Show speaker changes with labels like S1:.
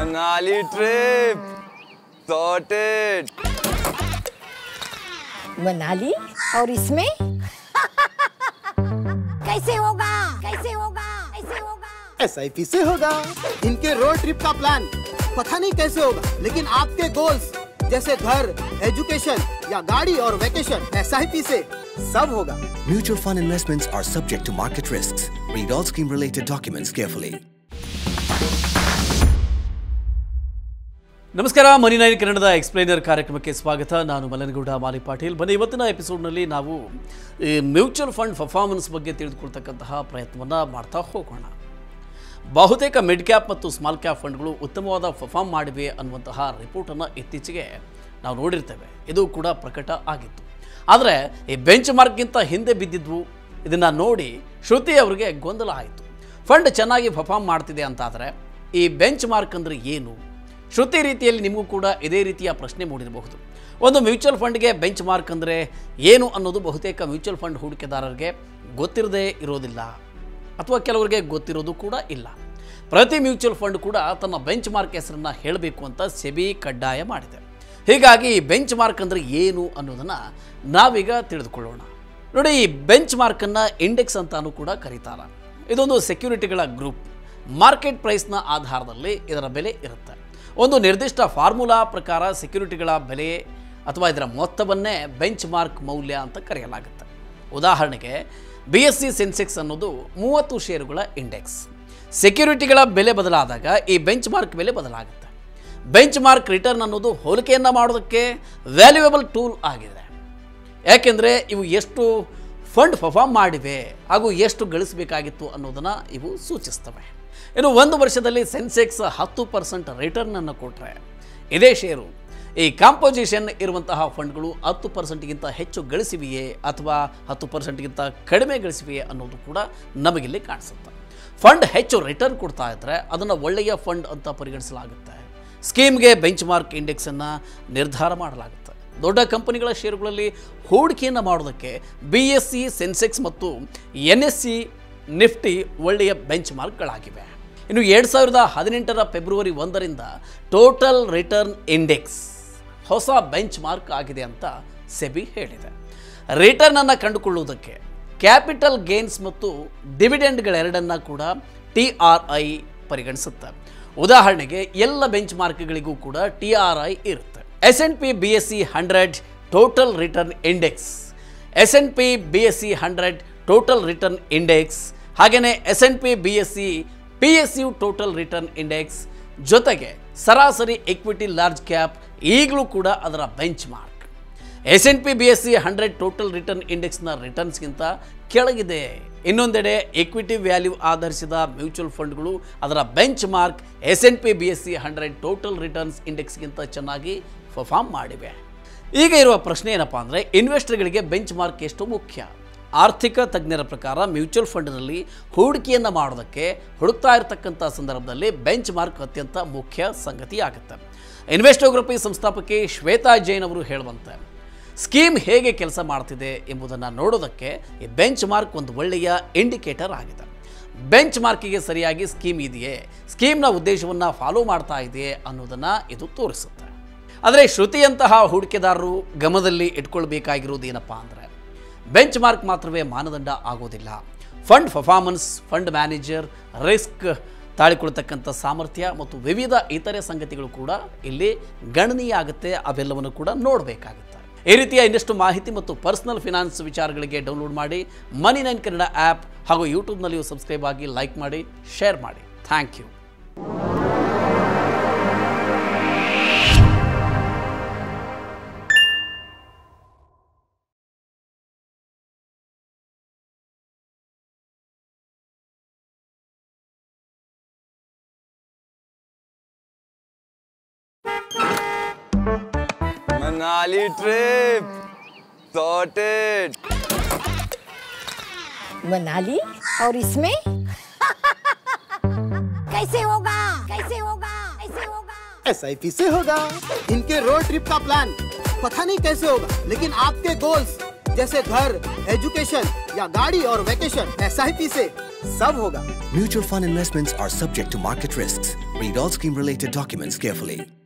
S1: Manali trip sorted.
S2: Manali और इसमें कैसे होगा कैसे होगा कैसे होगा?
S3: SIP से होगा। इनके रोड ट्रिप का प्लान पता नहीं कैसे होगा, लेकिन आपके गोल्स जैसे घर, एजुकेशन या गाड़ी और वेकेशन SIP से सब होगा।
S4: Mutual fund investments are subject to market risks. Read all scheme-related documents carefully.
S5: ನಮಸ್ಕಾರ, ಮನಿ ನೈನ್ ಕನ್ನಡದ ಎಕ್ಸ್ಪ್ಲೈನರ್ ಕಾರ್ಯಕ್ರಮಕ್ಕೆ ಸ್ವಾಗತ. ನಾನು ಮಲನಗೌಡ ಮಾಲಿ ಪಾಟೀಲ್. ಬನ್ನಿ, ಇವತ್ತಿನ ಎಪಿಸೋಡ್ನಲ್ಲಿ ನಾವು ಈ ಮ್ಯೂಚುವಲ್ ಫಂಡ್ ಪರ್ಫಾರ್ಮೆನ್ಸ್ ಬಗ್ಗೆ ತಿಳಿದುಕೊಳ್ತಕ್ಕಂತಹ ಪ್ರಯತ್ನವನ್ನು ಮಾಡ್ತಾ ಹೋಗೋಣ. ಬಹುತೇಕ ಮಿಡ್ ಕ್ಯಾಪ್ ಮತ್ತು ಸ್ಮಾಲ್ ಕ್ಯಾಪ್ ಫಂಡ್ಗಳು ಉತ್ತಮವಾದ ಪರ್ಫಾರ್ಮ್ ಮಾಡಿವೆ ಅನ್ನುವಂತಹ ರಿಪೋರ್ಟನ್ನು ಇತ್ತೀಚೆಗೆ ನಾವು ನೋಡಿರ್ತೇವೆ. ಇದು ಕೂಡ ಪ್ರಕಟ ಆಗಿತ್ತು. ಆದರೆ ಈ ಬೆಂಚ್ ಮಾರ್ಕ್ಗಿಂತ ಹಿಂದೆ ಬಿದ್ದಿದ್ವು. ಇದನ್ನು ನೋಡಿ ಶ್ರುತಿ ಅವರಿಗೆ ಗೊಂದಲ ಆಯಿತು. ಫಂಡ್ ಚೆನ್ನಾಗಿ ಪರ್ಫಾರ್ಮ್ ಮಾಡ್ತಿದೆ ಅಂತಾದರೆ ಈ ಬೆಂಚ್ ಮಾರ್ಕ್ ಅಂದರೆ ಏನು? ಶ್ರುತಿ ರೀತಿಯಲ್ಲಿ ನಿಮಗೂ ಕೂಡ ಇದೇ ರೀತಿಯ ಪ್ರಶ್ನೆ ಮೂಡಿರಬಹುದು. ಒಂದು ಮ್ಯೂಚುವಲ್ ಫಂಡ್ಗೆ ಬೆಂಚ್ ಮಾರ್ಕ್ ಅಂದರೆ ಏನು ಅನ್ನೋದು ಬಹುತೇಕ ಮ್ಯೂಚುವಲ್ ಫಂಡ್ ಹೂಡಿಕೆದಾರರಿಗೆ ಗೊತ್ತಿರದೇ ಇರೋದಿಲ್ಲ, ಅಥವಾ ಕೆಲವರಿಗೆ ಗೊತ್ತಿರೋದು ಕೂಡ ಇಲ್ಲ. ಪ್ರತಿ ಮ್ಯೂಚುವಲ್ ಫಂಡ್ ಕೂಡ ತನ್ನ ಬೆಂಚ್ ಮಾರ್ಕ್ ಹೆಸರನ್ನು ಹೇಳಬೇಕು ಅಂತ ಸೆಬಿ ಕಡ್ಡಾಯ ಮಾಡಿದೆ. ಹೀಗಾಗಿ ಬೆಂಚ್ ಮಾರ್ಕ್ ಅಂದರೆ ಏನು ಅನ್ನೋದನ್ನು ನಾವೀಗ ತಿಳಿದುಕೊಳ್ಳೋಣ. ನೋಡಿ, ಈ ಬೆಂಚ್ ಮಾರ್ಕನ್ನು ಇಂಡೆಕ್ಸ್ ಅಂತಾನೂ ಕೂಡ ಕರೀತಾರೆ. ಇದೊಂದು ಸೆಕ್ಯೂರಿಟಿಗಳ ಗ್ರೂಪ್. ಮಾರ್ಕೆಟ್ ಪ್ರೈಸ್ನ ಆಧಾರದಲ್ಲಿ ಇದರ ಬೆಲೆ ಇರುತ್ತೆ. ಒಂದು ನಿರ್ದಿಷ್ಟ ಫಾರ್ಮುಲಾ ಪ್ರಕಾರ ಸೆಕ್ಯೂರಿಟಿಗಳ ಬೆಲೆ ಅಥವಾ ಇದರ ಮೊತ್ತವನ್ನೇ ಬೆಂಚ್ ಮಾರ್ಕ್ ಮೌಲ್ಯ ಅಂತ ಕರೆಯಲಾಗುತ್ತೆ. ಉದಾಹರಣೆಗೆ BSE ಸೆನ್ಸೆಕ್ಸ್ ಅನ್ನೋದು 30 ಷೇರುಗಳ ಇಂಡೆಕ್ಸ್. ಸೆಕ್ಯೂರಿಟಿಗಳ ಬೆಲೆ ಬದಲಾದಾಗ ಈ ಬೆಂಚ್ ಮಾರ್ಕ್ ಬೆಲೆ ಬದಲಾಗುತ್ತೆ. ಬೆಂಚ್ ಮಾರ್ಕ್ ರಿಟರ್ನ್ ಅನ್ನೋದು ಹೋಲಿಕೆಯನ್ನು ಮಾಡೋದಕ್ಕೆ ವ್ಯಾಲ್ಯೂಯಬಲ್ ಟೂಲ್ ಆಗಿದೆ. ಯಾಕೆಂದರೆ ಇವು ಎಷ್ಟು ಫಂಡ್ ಪರ್ಫಾರ್ಮ್ ಮಾಡಿವೆ ಹಾಗೂ ಎಷ್ಟು ಗಳಿಸಬೇಕಾಗಿತ್ತು ಅನ್ನೋದನ್ನು ಇವು ಸೂಚಿಸ್ತವೆ. ಇನ್ನು ಒಂದು ವರ್ಷದಲ್ಲಿ ಸೆನ್ಸೆಕ್ಸ್ 10% ರಿಟರ್ನನ್ನು ಕೊಟ್ಟರೆ ಇದೇ ಷೇರು ಈ ಕಾಂಪೋಸಿಷನ್ ಇರುವಂತಹ ಫಂಡ್ಗಳು 10%ಗಿಂತ ಹೆಚ್ಚು ಗಳಿಸಿವೆಯೇ ಅಥವಾ 10%ಗಿಂತ ಕಡಿಮೆ ಗಳಿಸಿವೆಯೇ ಅನ್ನೋದು ಕೂಡ ನಮಗಿಲ್ಲಿ ಕಾಣಿಸುತ್ತೆ. ಫಂಡ್ ಹೆಚ್ಚು ರಿಟರ್ನ್ ಕೊಡ್ತಾ ಇದ್ದರೆ ಅದನ್ನು ಒಳ್ಳೆಯ ಫಂಡ್ ಅಂತ ಪರಿಗಣಿಸಲಾಗುತ್ತೆ. ಸ್ಕೀಮ್ಗೆ ಬೆಂಚ್ ಮಾರ್ಕ್ ಇಂಡೆಕ್ಸನ್ನು ನಿರ್ಧಾರ ಮಾಡಲಾಗುತ್ತೆ. ದೊಡ್ಡ ಕಂಪನಿಗಳ ಷೇರುಗಳಲ್ಲಿ ಹೂಡಿಕೆಯನ್ನು ಮಾಡೋದಕ್ಕೆ BSE ಸೆನ್ಸೆಕ್ಸ್ ಮತ್ತು NSE ನಿಫ್ಟಿ ಒಳ್ಳೆಯ ಬೆಂಚ್ ಮಾರ್ಕ್ಗಳಾಗಿವೆ. ಇನ್ನು 2018ರ ಫೆಬ್ರವರಿ 1ರಿಂದ ಟೋಟಲ್ ರಿಟರ್ನ್ ಇಂಡೆಕ್ಸ್ ಹೊಸ ಬೆಂಚ್ ಮಾರ್ಕ್ ಆಗಿದೆ ಅಂತ ಸೆಬಿ ಹೇಳಿದೆ. ರಿಟರ್ನನ್ನು ಕಂಡುಕೊಳ್ಳುವುದಕ್ಕೆ ಕ್ಯಾಪಿಟಲ್ ಗೇನ್ಸ್ ಮತ್ತು ಡಿವಿಡೆಂಡ್ಗಳೆರಡನ್ನು ಕೂಡ TRI ಪರಿಗಣಿಸುತ್ತೆ. ಉದಾಹರಣೆಗೆ ಎಲ್ಲ ಬೆಂಚ್ ಮಾರ್ಕ್ಗಳಿಗೂ ಕೂಡ TRI ಇರುತ್ತೆ. S&P BSE 100 total return index, S&P BSE 100 total return index, ಹಾಗೆಯೇ S&P BSE PSU total return index ಜೊತೆಗೆ ಸರಾಸರಿ ಇಕ್ವಿಟಿ ಲಾರ್ಜ್ ಕ್ಯಾಪ್ ಈಗಲೂ ಕೂಡ ಅದರ benchmark. S&P BSE 100 total return ಇಂಡೆಕ್ಸ್ನ ರಿಟರ್ನ್ಸ್ಗಿಂತ ಕೆಳಗಿದೆ. ಇನ್ನೊಂದೆಡೆ ಇಕ್ವಿಟಿ ವ್ಯಾಲ್ಯೂ ಆಧರಿಸಿದ ಮ್ಯೂಚುವಲ್ ಫಂಡ್ಗಳು ಅದರ benchmark S&P BSE 100 total returns ಇಂಡೆಕ್ಸ್ಗಿಂತ ಚೆನ್ನಾಗಿ ಪರ್ಫಾರ್ಮ್ ಮಾಡಿವೆ. ಈಗ ಇರುವ ಪ್ರಶ್ನೆ ಏನಪ್ಪ ಅಂದರೆ, ಇನ್ವೆಸ್ಟರ್ಗಳಿಗೆ ಬೆಂಚ್ ಮಾರ್ಕ್ ಎಷ್ಟು ಮುಖ್ಯ? ಆರ್ಥಿಕ ತಜ್ಞರ ಪ್ರಕಾರ ಮ್ಯೂಚುವಲ್ ಫಂಡ್ನಲ್ಲಿ ಹೂಡಿಕೆಯನ್ನು ಮಾಡೋದಕ್ಕೆ ಹುಡುಕ್ತಾ ಇರತಕ್ಕಂಥ ಸಂದರ್ಭದಲ್ಲಿ ಬೆಂಚ್ ಮಾರ್ಕ್ ಅತ್ಯಂತ ಮುಖ್ಯ ಸಂಗತಿ ಆಗುತ್ತೆ. ಇನ್ವೆಸ್ಟೋಗ್ರಫಿ ಸಂಸ್ಥಾಪಕಿ ಶ್ವೇತಾ ಜೈನ್ ಅವರು ಹೇಳುವಂತೆ, ಸ್ಕೀಮ್ ಹೇಗೆ ಕೆಲಸ ಮಾಡ್ತಿದೆ ಎಂಬುದನ್ನು ನೋಡೋದಕ್ಕೆ ಈ ಬೆಂಚ್ ಮಾರ್ಕ್ ಒಂದು ಒಳ್ಳೆಯ ಇಂಡಿಕೇಟರ್ ಆಗಿದೆ. ಬೆಂಚ್ ಮಾರ್ಕಿಗೆ ಸರಿಯಾಗಿ ಸ್ಕೀಮ್ ಇದೆಯೇ, ಸ್ಕೀಮ್ನ ಉದ್ದೇಶವನ್ನು ಫಾಲೋ ಮಾಡ್ತಾ ಇದೆಯೇ ಅನ್ನೋದನ್ನು ಇದು ತೋರಿಸುತ್ತೆ. ಆದರೆ ಶ್ರುತಿಯಂತಹ ಹೂಡಿಕೆದಾರರು ಗಮನದಲ್ಲಿ ಇಟ್ಕೊಳ್ಬೇಕಾಗಿರೋದು ಏನಪ್ಪ ಅಂದರೆ, ಬೆಂಚ್ ಮಾರ್ಕ್ ಮಾತ್ರವೇ ಮಾನದಂಡ ಆಗೋದಿಲ್ಲ. Fund performance, fund manager, risk ತಾಳಿಕೊಳ್ತಕ್ಕಂಥ ಸಾಮರ್ಥ್ಯ ಮತ್ತು ವಿವಿಧ ಇತರೆ ಸಂಗತಿಗಳು ಕೂಡ ಇಲ್ಲಿ ಗಣನೀಯ ಆಗುತ್ತೆ. ಅವೆಲ್ಲವನ್ನು ಕೂಡ ನೋಡಬೇಕಾಗುತ್ತೆ. ಈ ರೀತಿಯ ಇನ್ನಷ್ಟು ಮಾಹಿತಿ ಮತ್ತು ಪರ್ಸನಲ್ ಫಿನಾನ್ಸ್ ವಿಚಾರಗಳಿಗೆ ಡೌನ್ಲೋಡ್ ಮಾಡಿ ಮನಿ ನೈನ್ ಕನ್ನಡ ಆ್ಯಪ್ ಹಾಗೂ ಯೂಟ್ಯೂಬ್ನಲ್ಲಿಯೂ ಸಬ್ಸ್ಕ್ರೈಬ್ ಆಗಿ, ಲೈಕ್ ಮಾಡಿ, ಶೇರ್ ಮಾಡಿ. Thank you.
S1: Manali trip sorted.
S2: Manali और इसमें कैसे होगा कैसे होगा कैसे होगा?
S3: SIP से होगा। इनके रोड ट्रिप का प्लान पता नहीं कैसे होगा, लेकिन आपके गोल्स जैसे घर, एजुकेशन या गाड़ी और वेकेशन SIP से सब होगा।
S4: Mutual fund investments are subject to market risks. Read all scheme related documents carefully.